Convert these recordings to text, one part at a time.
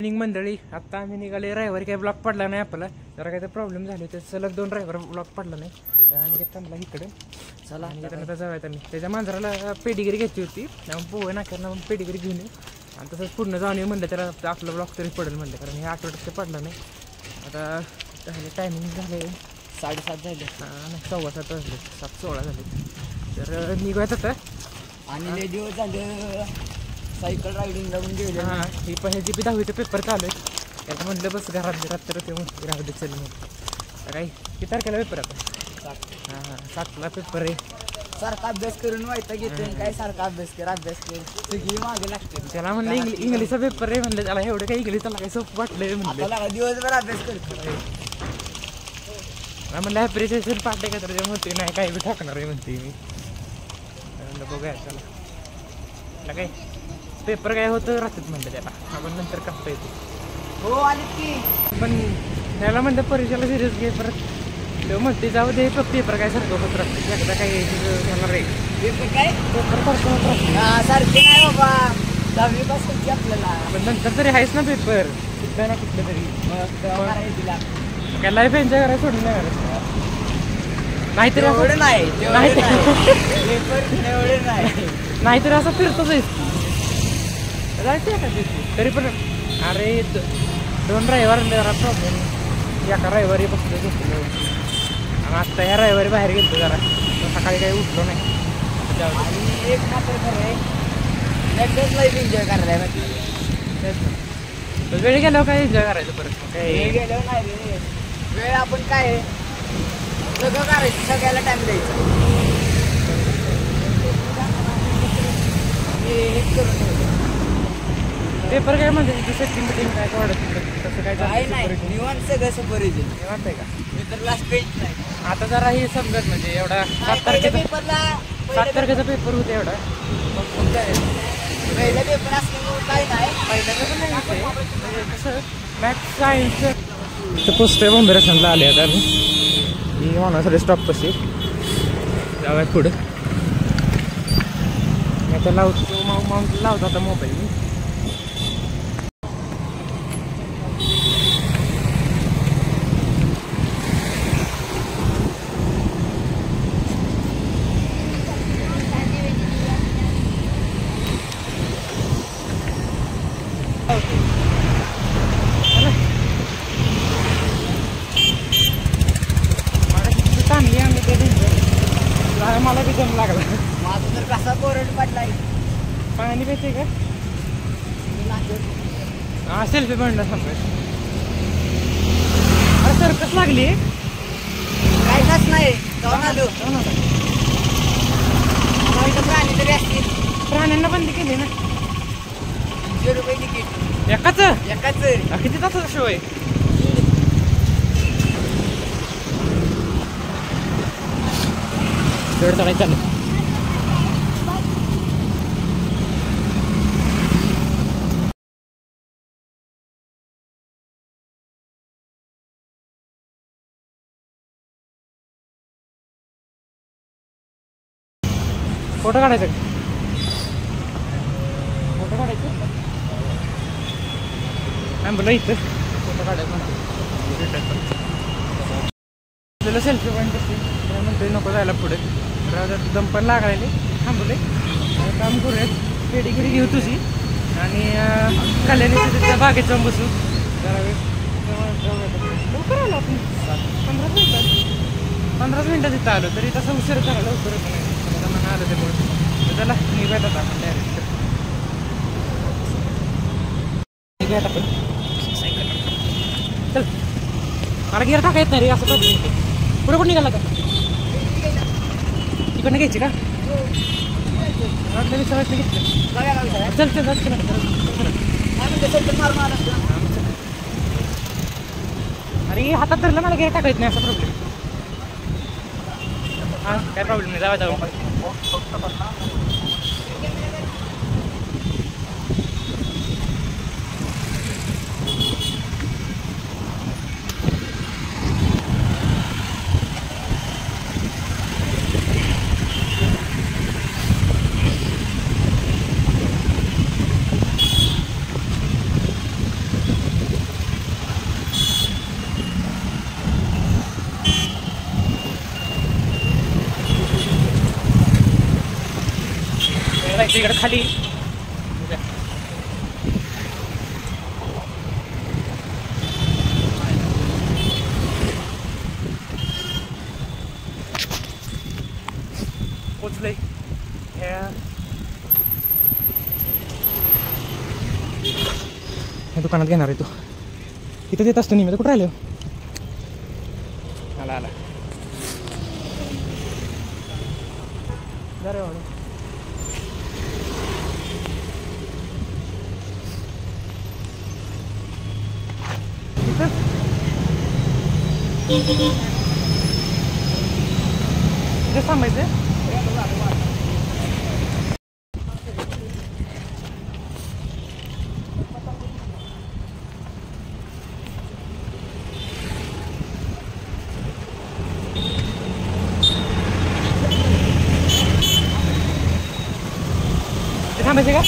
मंडळी आता आम्ही निघाले. रविवारी काही ब्लॉक पडला नाही आपला, जरा काही तर प्रॉब्लेम झाले होते. सलग 2 रविवार ब्लॉक पडला नाही आणि थांबला इकडे. चला आणि जाऊयात आम्ही. त्याच्या मांजराला पेडिगिरी घ्यायची होती, पोहे नाक्यानं पेडिगिरी घेऊन येऊ आणि तसंच पूर्ण जाऊन येऊ म्हणलं. तर आपलं ब्लॉक तरी पडेल म्हणलं, कारण हे आठवड्यात ते पडला नाही. आता टायमिंग झाले 7:30 झाले. नाही 7:15 वाजले, 7:16 झाले. तर निघायचं आता. आणि दिवस झाले सायकल रायडिंग जाऊन गेले. हां, ही पण ह्याची बी 10वीचे पेपर चालू आहे. त्याला म्हटलं बस घरात रात्र ते राहू दे चल म्हणून. काही किती तारखेला पेपर आता? 7ला पेपर आहे. सारखा अभ्यास करून व्हायचा घेतो काय, सारखा अभ्यास कर सगळी मागे लागते. त्याला म्हणलं इंग्लिशचा पेपर आहे म्हणलं. त्याला एवढं काही इंग्लिश त्याला काही सोपं वाटलं म्हणलं. दिवसभर अभ्यास करतो म्हणलं ॲप्रिसिएशन पाठ आहे का तर म्हणते नाही काही बी टाकणार आहे म्हणते मी. बघूया त्याला काय पेपर काय होतं राहतात म्हणलं. त्याला आपण नंतर करता येतो. हो आले की पण त्याला म्हणतं परीक्षेला सिरियस घे. परत म्हणते जाऊ दे पेपर काय सारखं होत राहतं. एकदा काही घेणार आहे पेपर काय पेपर सारखं होत राहतं. सारखे नाही बाबा, 10वी पासूनची आपल्याला. पण नंतर तरी आहेच ना पेपर कुठलं ना कुठलं तरी. तिला काय लाईफ एन्जॉय करायला सोडून नाही करायचं. नाहीतरी एवढं नाही नाहीतरी असं फिरतोच जायचं का तरी पण. अरे 2 रविवार जरा प्रॉब्लेम. एका रविवारी बसलो घेतलो आणि आत्ता ह्या रविवारी बाहेर गेलो जरा, सकाळी काही उठलो नाही. आणि एक मात्र खरं आहे, नेक्स्ट लाईफ एन्जॉय करायला आहे. तेच ना, वेळ गेल्यावर काय एन्जॉय करायचं परत काही गेल्यावर नाही रे. वेळ आपण काय सगळं करायचं, सगळ्याला टाइम द्यायचा. हे करून पेपर काय म्हणते सेटिंग बिटिंग काय वाढत तसं काय नाही. निवांत सगळं सुपरविजन निवांत आहे का? मी तर लास्ट पेज नाही. आता जरा हे समजत म्हणजे एवढा 7 तारखेचा पेपर होता एवढा. पहिला पेपर असल्यामुळे काय नाही. पहिल्याचं पण नाही विषय म्हणजे कसं मॅथ्स सायन्सचं पोस्ट आहे. बॉम्बे रसनला आले आता मी होण्यासाठी स्टॉप कशी जाऊया पुढं. मी आता लावतो माउंट लावतो आता मोबाईल मी. मला बी जम लागला. माझं तर कसा कोरड पडलाय. पाणी पिते का? हा सेल्फी पॉईंटला सांगाय. अरे सर्कस लागली काय खास नाही. जाऊन आलो. प्राणी तरी असतील. प्राण्यांना बंदी केली ना. 300 रुपये तिकीट एकाच. किती तासाचा शो आहे? वेळ चढायचं चालू. फोटो काढायचं. नाही बोला इथं फोटो काढायचं आपल्याला सेल्फी पॉईंट कसं म्हणतोय नको जायला पुढे. दम पण लागायले थांबवले. काम करूयात, पेडिगिरी घेऊ तुझी आणि कल्याणी तिथल्या बागेत जाऊन बसू जरा वेळ. लवकर आलो आपण. 15 मिनिटात इथं आलो तरी तसं उशीर झाला. लवकर येतो नाही मला आलं त्यामुळे. त्याला निघायला आता आपण डायरेक्ट निघायला आपण सायकल. चल मला गिअर टाका येत नाही रे असं करतो. पुढे कुठं निघाला का? तिकडनं घ्यायची का? सगळ्यात घेतलं. चल चल अरे हातात धरलं मला गिअर टाका येत नाही असा प्रॉब्लेम. हां काय प्रॉब्लेम नाही. जाऊ इकडे खाली पोचलंय ह्या दुकानात घेणार आहे तो. इथं देत असतो मी कुठं राहिलो. आला आला जरा वाढ इथं थांबायचं. थांबायचे का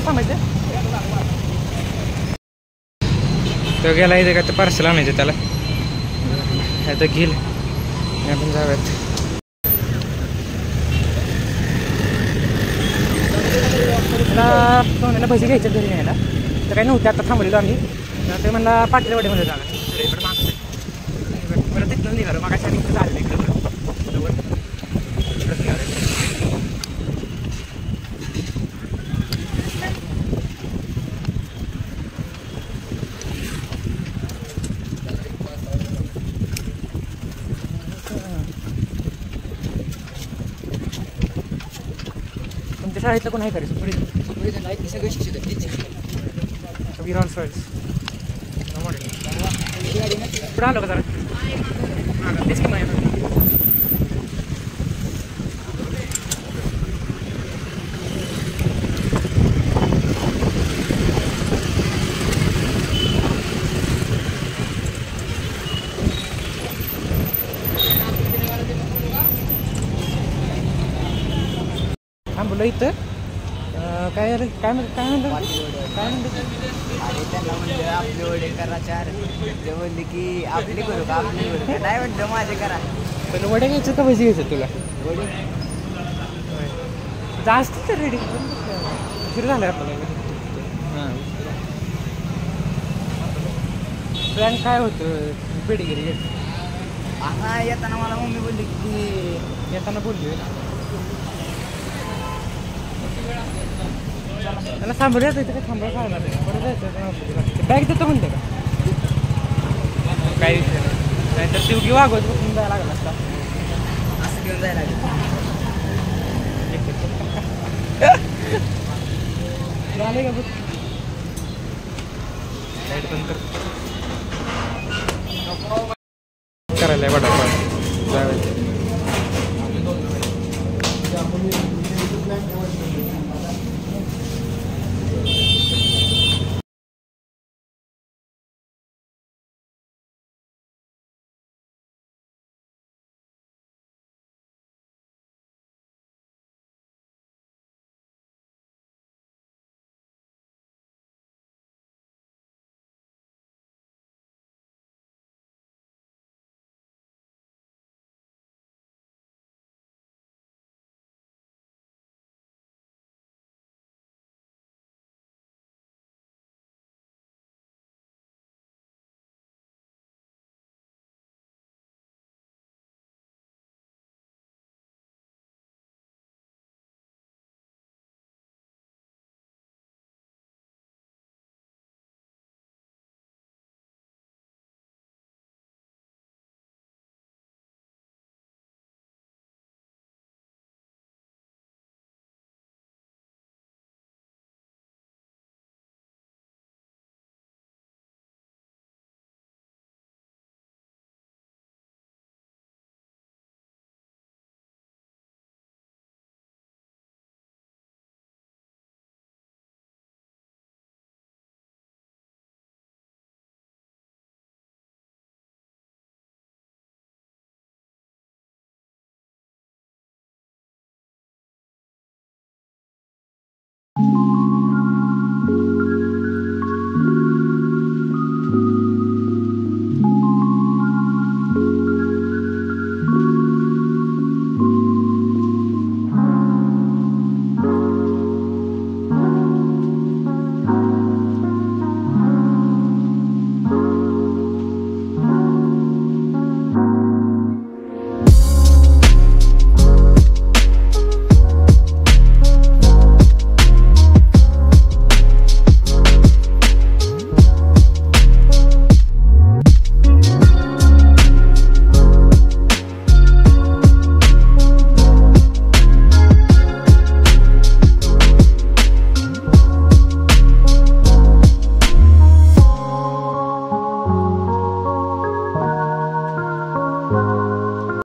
थांबायचं. तो गेला इथे का ते पार्सल आणायचं त्याला आता घेईल आपण जाऊयात. मला सोन्याला भजी घ्यायच्या घरी न्यायला तर काही नव्हते. आता थांबलेलो आम्ही ते म्हणला पाटलेवाडीमध्ये जाणार इकडे मागचं परत तिथून निघालो. मग अशा निघतं झालं इकडं तुमच्या शाळेतलं कोण आहे का रे सगळे शिक्षक विरान सॉइल्स पुढे आलो का जरा तेच की माहिती थांबलो इथं. काय रे काय म्हणतो काय म्हणतो आणि त्यांना म्हणलं आपले वडे करा 4. ते म्हणले की आपली करू का आपली करू का नाही म्हटलं माझे करा. पण वडे घ्यायचं का भजी घ्यायचं तुला वडे जास्त तर रेडी उशीर झालं आपल्याला. हां प्लॅन काय होतं पेडगिरी घ्यायचं. आता येताना मला मम्मी बोलली की येताना बोलली त्याला थांबवलं जायचं काय थांबवलं खाणार बरं जायचं बॅग देतो म्हणते का काही विषय नाही तर शिवगी वागवत बसून जायला लागला असता. असं घेऊन जायला लागेल. झाले का बघ लाईट बंद कर करायला वडापाव जायचं.